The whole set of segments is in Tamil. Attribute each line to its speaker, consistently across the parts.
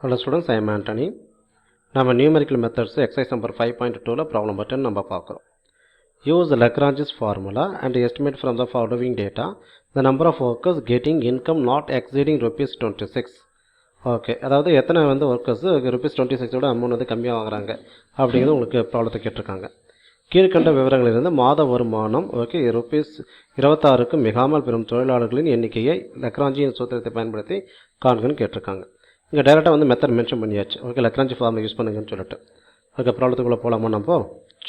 Speaker 1: Hello students, I am Anthony. நம்ம numerical methods exercise number 5.2 problem number 10 நம்ம பார்க்கிறோம். Use Lagrange's formula and estimate from the following data the number of workers getting income not exceeding rupees 26. Okay, அதாவது எத்தனை ஒர்க்கர்ஸ் rupees 26ஓட அமௌண்ட் கம்மியாக வாங்குறாங்க அப்படிங்கிறது உங்களுக்கு ப்ராப்ளத்தை கேட்டிருக்காங்க. கீழ்கண்ட விவரங்களிலிருந்து மாத வருமானம் rupees 26க்கு மிகாமல் பெறும் தொழிலாளர்களின் எண்ணிக்கையை லக்ராஞ்சியின் சூத்திரத்தை பயன்படுத்தி காண்கன்னு கேட்டிருக்காங்க. இங்கே டைரெக்டாக மெத்தட் மென்ஷன் பண்ணியாச்சு. ஓகே, லக்ராஞ்சி ஃபார்முலா யூஸ் பண்ணுங்கன்னு சொல்லிட்டு. ஓகே, ப்ராப்ளத்துக்குள்ளே போகலாமா நம்ம?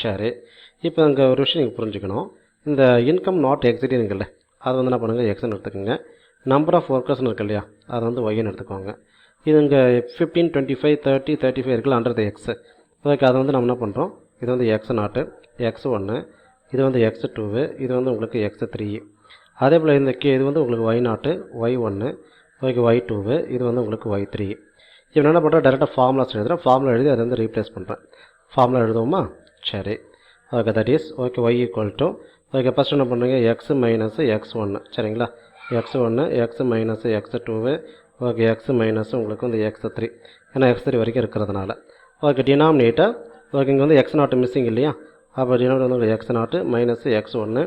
Speaker 1: சரி, இப்போ இங்கே ஒரு விஷயம் நீங்கள் புரிஞ்சுக்கணும். இந்த இன்கம் நாட் எக்ஸிடிங்கிறல அது என்ன பண்ணுங்கள், எக்ஸ்ன்னு எடுத்துக்கோங்க. நம்பர் ஆஃப் ஒர்க்கர்ஸ்னு இருக்கு இல்லையா, அது ஒய்ன்னு எடுத்துக்கோங்க. இது இங்கே 15, 25, 30, 35 இருக்குல்ல, அண்டர் எக்ஸு. ஓகே, அதை நம்ம என்ன பண்ணுறோம், இது எக்ஸ் நாட்டு, x1, இது x2, இது உங்களுக்கு x3. அதே போல் இந்த இது உங்களுக்கு y நாட்டு, y1, ஓகே y2, இது உங்களுக்கு y3. இப்போ என்ன பண்ணுறேன், டேரெக்டாக ஃபார்முலாஸ் எழுதுகிறேன். ஃபார்முலா எழுதி அதை ரீப்ளேஸ் பண்ணுறேன். ஃபார்முலா எழுதுவோமா? சரி, okay, that is okay y equal to okay first என்ன பண்ணுறீங்க, எக்ஸ் மைனஸ் x1 சரிங்களா, x1 X minus x2 okay X minus உங்களுக்கு x3, ஏன்னா x3 வரைக்கும் இருக்கிறதுனால. ஓகே, டினாமினேட்டர் ஓகே இங்கே எக்ஸ் நாட்டு மிஸ்ஸிங் இல்லையா, அப்போ டினாமினேட்டர் எக்ஸ் நாட்டு minus x1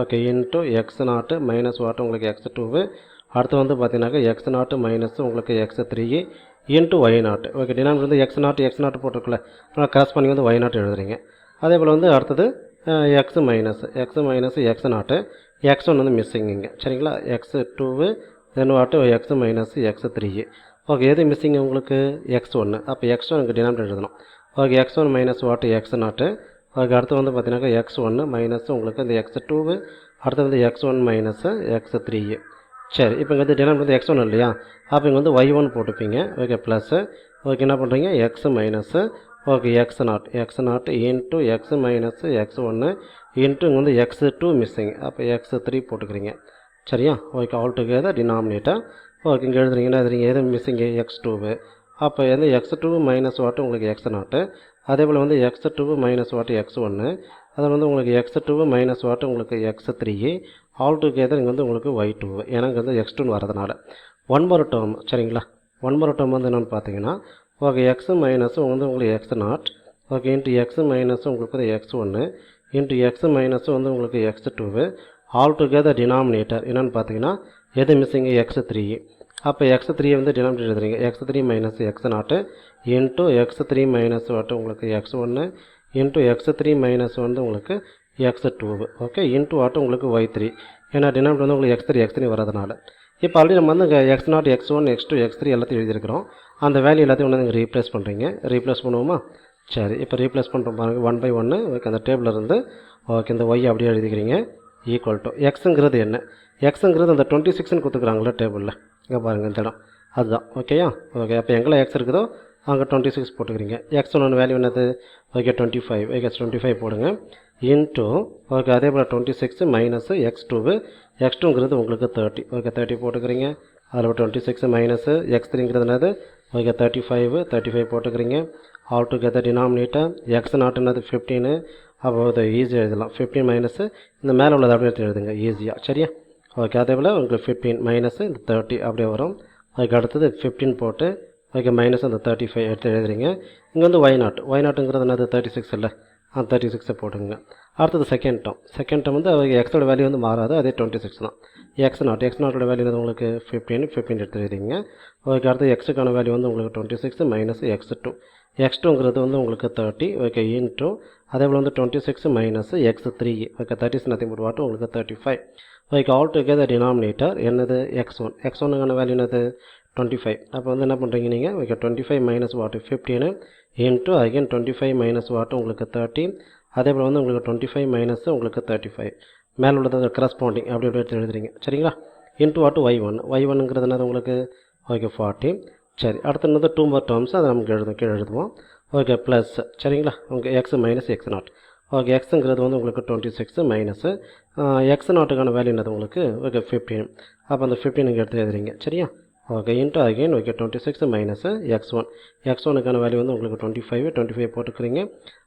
Speaker 1: okay into X நாட்டு மைனஸ் வாட்டு உங்களுக்கு x2. அடுத்து பார்த்தீங்கன்னாக்கா எக்ஸ் நாட்டு மைனஸ் உங்களுக்கு x3 இன்ட்டு ஒய் நாட்டு. ஓகே, டினாமினேட்டர் எக்ஸ் நாட்டு போட்டிருக்கல, கரஸ்பாண்டிங் ஒய் நாட்டு எழுதுறீங்க. அதே போல் அடுத்தது எக்ஸ் மைனஸ் எக்ஸ் நாட்டு, x1 மிஸ்ஸிங் இங்கே சரிங்களா, x2 தென் வாட்டு எக்ஸ் மைனஸ் x3. ஓகே, எது மிஸ்ஸிங் உங்களுக்கு x1, அப்போ x1 இங்கே டினாமினேட்டர் எழுதணும். ஓகே, x1 மைனஸ் வாட்டு எக்ஸ் நாட்டு. ஓகே, அடுத்து பார்த்தீங்கன்னாக்கா x1 மைனஸ் உங்களுக்கு இந்த x2, அடுத்து x1 மைனஸ் x3. சரி, இப்போ இங்கே டினாமினேட்டர் x1 இல்லையா, அப்போ இங்கே y1 போட்டுப்பீங்க. ஓகே, ப்ளஸ் ஓகே என்ன பண்ணுறீங்க, X minus okay X not into X minus x1 into இங்கே x2 மிஸ்ஸிங், அப்போ x3 போட்டுக்கிறீங்க சரியா. Okay, all together denominator okay இங்கே எழுதுறீங்கன்னா எது மிஸ்ஸிங்கு x2, அப்போ x2 மைனஸ் வாட்டு உங்களுக்கு எக்ஸ் நாட்டு. அதே போல் x2 மைனஸ் வாட்டு x1, அது உங்களுக்கு x2 மைனஸ் வாட்டு உங்களுக்கு x3, ஆல் டுகெதர் இங்கே உங்களுக்கு y2, ஏன்னா இங்கே x2 வரதுனால. ஒன் மோர் டேர்ம் சரிங்களா, ஒன் மோர் டேர்ம் என்னென்னு பார்த்தீங்கன்னா ஓகே எக்ஸ் மைனஸ் உங்களுக்கு X naught okay into X minus உங்களுக்கு x1 இன்ட்டு எக்ஸ் மைனஸ் உங்களுக்கு x2, ஆல் டுகெதர் டினாமினேட்டர் என்னென்னு பார்த்தீங்கன்னா எது மிஸ்ஸிங்கு x3. அப்போ x3 டினாமினேட்டர் எழுதுறீங்க, x3 மைனஸ் எக்ஸ் நாட்டு இன்ட்டு x3 மைனஸ் வாட்டு உங்களுக்கு x1 இன்ட்டு x3 மைனஸ் உங்களுக்கு x2 ஓகே இன்ட்டு வாட்டு உங்களுக்கு y3, ஏன்னா டினாமினேட்டர் உங்களுக்கு x3 வரதுனால. இப்போ ஆல்ரெடி நம்ம x0, x1, x2, x3 எல்லாத்தையும் எழுதியிருக்கிறோம். அந்த வேல்யூ எல்லாத்தையும் நீங்கள் ரீப்ளேஸ் பண்ணுறீங்க. ரீப்ளேஸ் பண்ணுவோமா? சரி, இப்போ ரீப்ளேஸ் பண்ணுற பாருங்கள் 1 by 1 ஓகே அந்த டேபிளில் இருந்து ஓகே இந்த y அப்படியே எழுதிக்கிறீங்க. ஈக்குவல் டு எக்ஸுங்கிறது என்ன, எக்ஸுங்கிறது அந்த 26ன்னு கொடுத்துக்குறாங்களே டேபிளில், இங்கே பாருங்கள் இந்த இடம் அதுதான். ஓகேயா? ஓகே, அப்போ எங்கெல்லாம் எக்ஸ் இருக்குதோ அங்கே 26 போட்டுக்கிறீங்க. x1 வேல்யூ என்னது, ஓகே 25, ஓகே 25 போடுங்க இன்ட்டு ஓகே அதே போல் 26 மைனஸ் x2, x2ங்கிறது உங்களுக்கு 30, ஓகே 30 போட்டுக்கிறீங்க. அதில் 26 மைனஸ் x3ங்கிறது என்னது, ஓகே 35 போட்டுக்கிறீங்க. ஆல் டுகெதர் டினாமினேட்டர் எக்ஸ் நாட்டுனது 15, அப்போ அது ஈஸியாக எழுதலாம். 15 மைனஸ் இந்த மேலே உள்ளது அப்படியே எடுத்து எழுதுங்க ஈஸியாக சரியா. ஓகே, அதே போல் உங்களுக்கு 15 மைனஸ் இந்த 30 அப்படியே வரும். அதுக்கு அடுத்தது 15 போட்டு ஓகே மைனஸ் அந்த 35 எடுத்து எழுதுறீங்க. இங்கே ஒய் நாட்டுங்கிறது என்னது 36 இல்லை, 36 போட்டுங்க. அடுத்தது செகண்ட் டேர்ம் எக்ஸோட வேல்யூ மாறாது, அதே 26 தான். எக்ஸ் நாட்டோட வேல்யூ உங்களுக்கு 15 எடுத்து எழுதிங்க. ஓகே, அடுத்து எக்ஸுக்கான வேல்யூ உங்களுக்கு 26 மைனஸ் x2ங்கிறது உங்களுக்கு 30 ஓகே இன்ட்டு அதே போல் 26 minus x3 okay 30 nothing but வாட்டு உங்களுக்கு 35. ஓகே, ஆல் டுகெதர் டினாமினேட்டர் என்னது x1க்கான வேல்யூ என்னது 25. அப்போ என்ன பண்ணுறீங்க நீங்கள், ஓகே 25 மைனஸ் வாட்டு 15 இன்ட்டு அகைன் 25 மைனஸ் வாட்டு உங்களுக்கு 30, அதே போல் உங்களுக்கு 25 மைனஸ் உங்களுக்கு 35 மேலே உள்ளது கரஸ்பாண்டிங் அப்படி எடுத்து எழுதுறீங்க சரிங்களா. இன்ட்டு வாட்டு y1ங்கிறது என்னது உங்களுக்கு ஓகே 40. சரி, அடுத்து 2 more டேர்ம்ஸ் அதை நமக்கு கீழே எழுதுவோம். ஓகே, ப்ளஸ் சரிங்களா, உங்கள் x minus x naught. Okay, எக்ஸுங்கிறது உங்களுக்கு 26 மைனஸ் எக்ஸ் நாட்டுக்கான வேல்யூ என்னது உங்களுக்கு ஓகே 15, அப்போ அந்த 15 நீங்கள் எடுத்து எழுதுறீங்க சரியா. Okay, into again okay 26 minus x1க்கான வேல்யூ உங்களுக்கு 25 போட்டுக்கிறீங்க.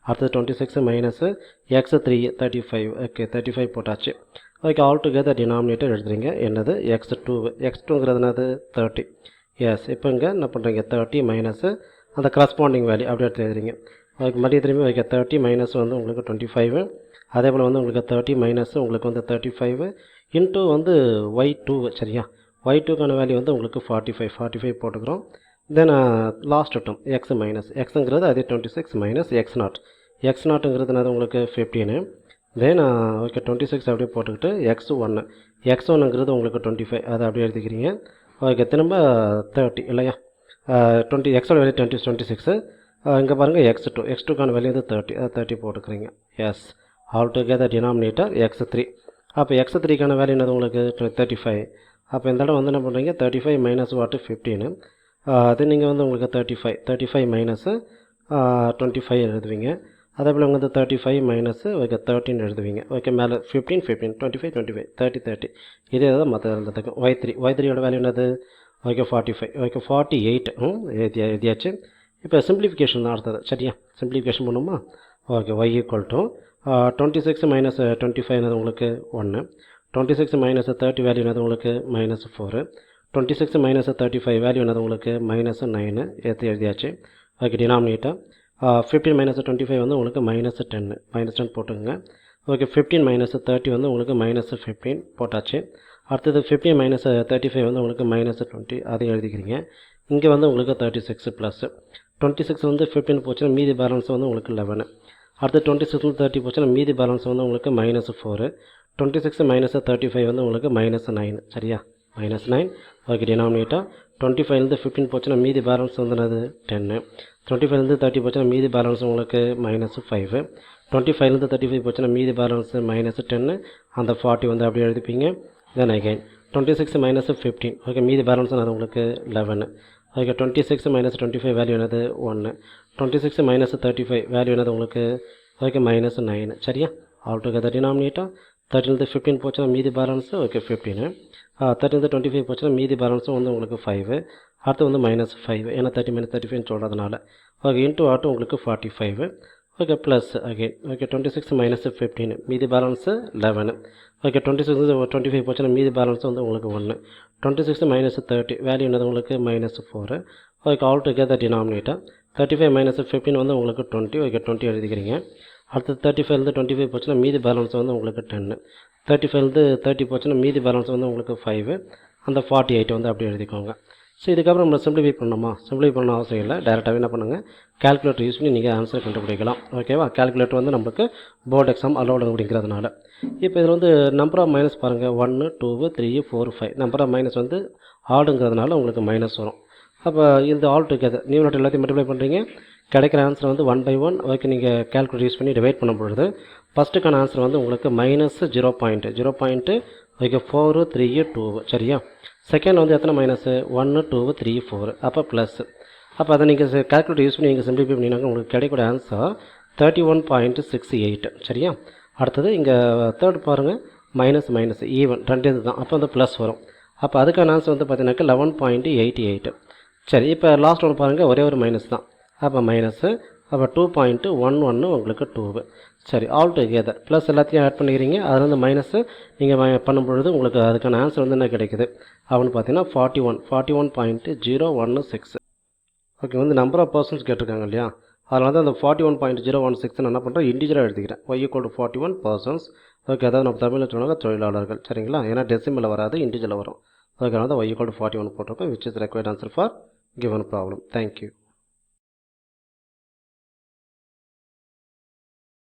Speaker 1: அடுத்தது 26 மைனஸ் x3 35 ஓகே 35 போட்டாச்சு. ஓகே, ஆல் டுகெதர் டினாமினேட்டர் எழுதுறீங்க என்னது x2ங்கிறது என்னது 30 எஸ் இப்போ இங்கே என்ன பண்ணுறீங்க 30 மைனஸு அந்த கரஸ்பாண்டிங் வேல்யூ அப்படியே எடுத்து எழுதுறீங்க. அதுக்கு மறுபடியும் திரும்பி வைக்க 30 மைனஸ் வந்து உங்களுக்கு 25, அதே போல் வந்து உங்களுக்கு 30 மைனஸ் உங்களுக்கு வந்து 35 இன்ட்டு வந்து y2 சரியா. y2க்கான வேல்யூ வந்து உங்களுக்கு 45 போட்டுக்கிறோம். Then last term x minus எக்ஸுங்கிறது அதே 26 மைனஸ் x0ங்கிறது அது உங்களுக்கு 15. தென் ஓகே 26 அப்படியே போட்டுக்கிட்டு x1ங்கிறது உங்களுக்கு 25 அதை அப்படியே எழுதிக்கிறீங்க. ஓகே திரும்ப 30 இல்லையா, 20 எக்ஸோட வேல்யூ 26. இங்கே பாருங்கள் x2க்கான வேல்யூ வந்து 30 அதை 30 போட்டுக்கிறீங்க. Yes all together denominator x3. அப்போ x3க்கான வேல்யூ என்னது உங்களுக்கு 35. அப்போ இந்த இடம் வந்து என்ன பண்ணுறீங்க 35 மைனஸ் வாட்டு 15. அது நீங்கள் வந்து உங்களுக்கு 35 மைனஸு 25 எழுதுவீங்க. அதே போல் உங்களுக்கு 35 மைனஸு ஓகே 13 எழுதுவீங்க. ஓகே மேலே 15 25 30 இதே தான் மற்ற இருந்ததுக்கும். y3யோட வேல்யூ என்னது ஓகே 45 ஓகே 48 எழுதியாச்சு. இப்போ சிம்பிளிஃபிகேஷன் தான் அடுத்தது சரியா. சிம்பிளிஃபிகேஷன் பண்ணுமா. Okay y equal to 26 minus 25 என்னது உங்களுக்கு 1, 26 மைனஸ் 30 வேல்யூ என்னது உங்களுக்கு -4, 26 மைனஸ் 35 வேல்யூ என்னது உங்களுக்கு -9 எடுத்து எழுதியாச்சு. ஓகே டினாமினேட்டர் 15 மைனஸ் 25 வந்து உங்களுக்கு -10 போட்டுங்க. ஓகே 15 மைனஸ் 30 வந்து உங்களுக்கு -15 போட்டாச்சு. அடுத்தது 15 மைனஸ் 35 வந்து உங்களுக்கு -20 அதையும் எழுதிக்கிறீங்க. இங்கே வந்து உங்களுக்கு 36 ப்ளஸ் 26 வந்து 15 போச்சுன்னா மீதி பேலன்ஸ் வந்து உங்களுக்கு 11. அடுத்து 26 30 போச்சுன்னா மீதி பேலன்ஸ் வந்து உங்களுக்கு -4. 26 மைனஸ் 35 வந்து உங்களுக்கு -9 சரியா. -9 ஓகே டினாமினேட்டர் 25 15 போச்சுன்னா மீதி பேலன்ஸ் வந்து என்னது 10. 25 30 போச்சுன்னா மீதி பேலன்ஸ் உங்களுக்கு -5. 25 35 போச்சுன்னா மீதி பேலன்ஸ் -10. அந்த 40 வந்து அப்படியே எழுதிப்பீங்க. தென் அகைன் 26 மைனஸ் 15 ஓகே மீதி பேலன்ஸ் அது உங்களுக்கு 11. ஓகே 26 மைனஸ் 25 வேல்யூ என்னது 1. 26 மைனஸ் 35 வேல்யூ என்னது உங்களுக்கு ஓகே -9 சரியா. ஆல் டுகெதர் டினாமினேட்டர் 13 15 போச்சுன்னா மீதி பேலன்ஸ் ஓகே 15. 13 25 போச்சுன்னா மீதி பேலன்ஸும் வந்து உங்களுக்கு 5. அடுத்து வந்து -5 ஏன்னா 30 மைனஸ் 35 சொல்கிறதுனால. ஓகே இன்ட்டு ஆட்டு உங்களுக்கு 45 okay plus again okay 26 minus 15 மீதி பேலன்ஸு 11. ஓகே 26 25 போச்சுன்னா மீதி பேலன்ஸ் வந்து உங்களுக்கு 1. 26 மைனஸ் 30 வேல்யூ என்னது உங்களுக்கு -4. Okay all together denominator 35 minus 15 வந்து உங்களுக்கு 20 ஓகே 20 எழுதிக்கிறீங்க. அடுத்து 35 25 போச்சுன்னா மீதி பேலன்ஸ் வந்து உங்களுக்கு 10. 35 30 போச்சுன்னா மீதி பேலன்ஸ் வந்து உங்களுக்கு 5. அந்த 48 வந்து அப்படியே எழுதிக்கோங்க. ஸோ இதுக்கப்புறம் நம்ம சிம்பிளிஃபை பண்ணணுமா. சிம்பிளிஃபை பண்ண அவசியம் இல்லை, டேரெக்டாகவே என்ன பண்ணுங்கள் கால்குலேட்டர் யூஸ் பண்ணி நீங்கள் ஆன்சர் கண்டுபிடிக்கலாம். ஓகேவா. கால்குலேட்டர் வந்து நம்மளுக்கு போர்டு எக்ஸாம் அலோடு அப்படிங்கிறதுனால. இப்போ இதில் வந்து நம்பர் ஆஃப் மைனஸ் பாருங்கள் 1 2 3 4 5 நம்பர் ஆஃப் மைனஸ் வந்து ஆடுங்கிறதுனால உங்களுக்கு மைனஸ் வரும். அப்போ இந்த ஆல் டுகெதர் நியூமரேட்டர் எல்லாத்தையும் மல்டிப்ளை பண்ணுறீங்க. கிடைக்கிற ஆன்சர் வந்து 1/1 ஓகே நீங்கள் கால்குலேட்டர் யூஸ் பண்ணி டிவைட் பண்ணும் பொழுது ஃபஸ்ட்டுக்கான ஆன்சர் வந்து உங்களுக்கு -0.0 ஓகே 4 3 2 சரியா. செகண்ட் வந்து எத்தனை மைனஸு 1 2 3 4 அப்போ ப்ளஸ். அப்போ அதை நீங்கள் கால்குலேட்டர் யூஸ் பண்ணி நீங்கள் சிம்பிளிஃபை பண்ணினாங்க உங்களுக்கு கிடைக்கிற ஆன்சர் 31.68 சரியா. அடுத்தது இங்கே தேர்ட் பாருங்கள் மைனஸ் ஈவன் ரெண்டு இது தான். அப்போ வந்து ப்ளஸ் வரும். அப்போ அதுக்கான ஆன்சர் வந்து பார்த்தீங்கன்னாக்கா 11.88 சரி. இப்போ லாஸ்ட் ஒன்று பாருங்கள் ஒரே ஒரு மைனஸ் தான். அப்போ மைனஸு அப்போ 2.11 உங்களுக்கு 2 சரி. ஆல் டுகெதர் ப்ளஸ் எல்லாத்தையும் ஆட் பண்ணிக்கிறீங்க. அதில் வந்து மைனஸு நீங்கள் பண்ணும்பொழுது உங்களுக்கு அதுக்கான ஆன்சர் வந்து என்ன கிடைக்குது அப்படின்னு பார்த்தீங்கன்னா 41.016 ஓகே. வந்து நம்பர் ஆஃப் பர்சன்ஸ் கேட்டிருக்காங்க இல்லையா, அதில் வந்து அந்த 41.016 நான் என்ன பண்ணுறேன் இன்டிஜராக எடுத்துக்கிறேன். y = 41 persons okay. அதாவது நம்ம தமிழில் சொன்னாங்க தொழிலாளர்கள் சரிங்களா. ஏன்னா டெசிமலில் வராது இன்டிஜரில் வரும். அதுக்காக தான் y = 41 போட்டிருக்கோம் which is required answer for given problem. Thank you.